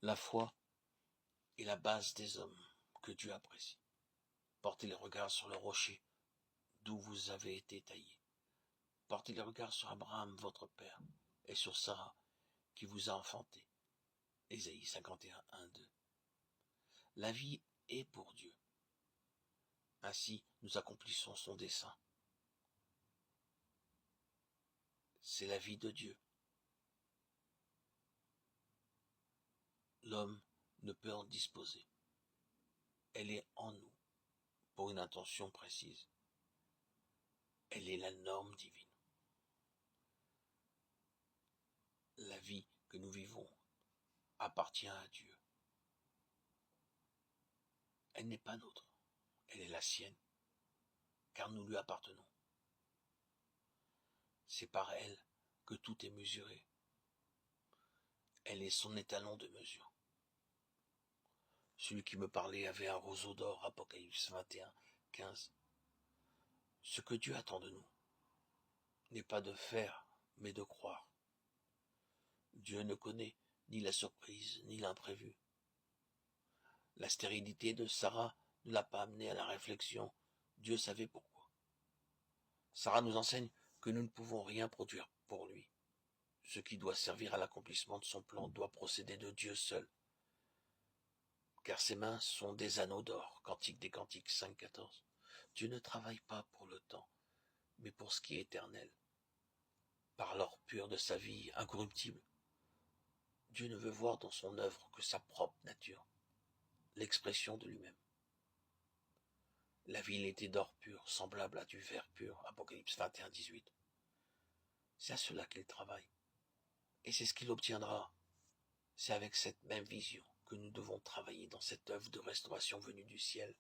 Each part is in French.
La foi est la base des hommes que Dieu apprécie. Portez les regards sur le rocher d'où vous avez été taillés. Portez les regards sur Abraham, votre père, et sur Sarah, qui vous a enfanté. Ésaïe 51, 1, 2. La vie est pour Dieu. Ainsi, nous accomplissons son dessein. C'est la vie de Dieu. L'homme ne peut en disposer. Elle est en nous, pour une intention précise. Elle est la norme divine. La vie que nous vivons appartient à Dieu. Elle n'est pas nôtre, elle est la sienne, car nous lui appartenons. C'est par elle que tout est mesuré. Elle est son étalon de mesure. Celui qui me parlait avait un roseau d'or, Apocalypse 21, 15. Ce que Dieu attend de nous n'est pas de faire, mais de croire. Dieu ne connaît ni la surprise, ni l'imprévu. La stérilité de Sarah ne l'a pas amené à la réflexion. Dieu savait pourquoi. Sarah nous enseigne que nous ne pouvons rien produire pour lui. Ce qui doit servir à l'accomplissement de son plan doit procéder de Dieu seul. Car ses mains sont des anneaux d'or. Cantique des Cantiques 5,14. Dieu ne travaille pas pour le temps, mais pour ce qui est éternel. Par l'or pur de sa vie incorruptible, Dieu ne veut voir dans son œuvre que sa propre nature, l'expression de lui-même. La ville était d'or pur, semblable à du verre pur, Apocalypse 21, 18. C'est à cela qu'il travaille. Et c'est ce qu'il obtiendra. C'est avec cette même vision que nous devons travailler dans cette œuvre de restauration venue du ciel.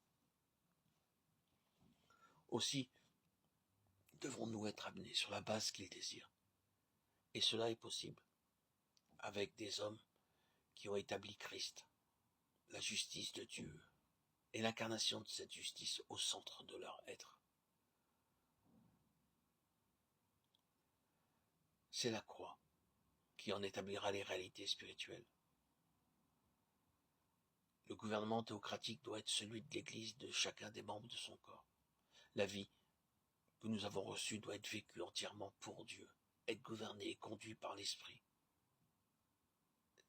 Aussi, devons-nous être amenés sur la base qu'il désire. Et cela est possible avec des hommes qui ont établi Christ, la justice de Dieu, et l'incarnation de cette justice au centre de leur être. C'est la croix qui en établira les réalités spirituelles. Le gouvernement théocratique doit être celui de l'Église, de chacun des membres de son corps. La vie que nous avons reçue doit être vécue entièrement pour Dieu, être gouvernée et conduite par l'Esprit.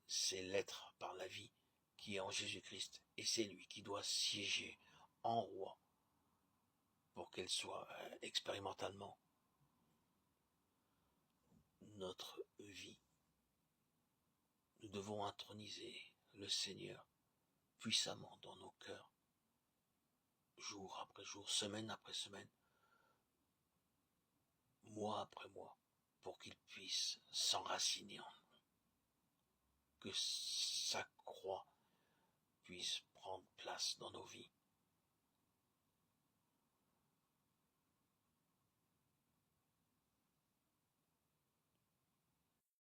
C'est l'être par la vie qui est en Jésus-Christ, et c'est lui qui doit siéger en roi pour qu'elle soit expérimentalement notre vie. Nous devons introniser le Seigneur puissamment dans nos cœurs, jour après jour, semaine après semaine, mois après mois, pour qu'il puisse s'enraciner en nous, que sa croix puisse prendre place dans nos vies.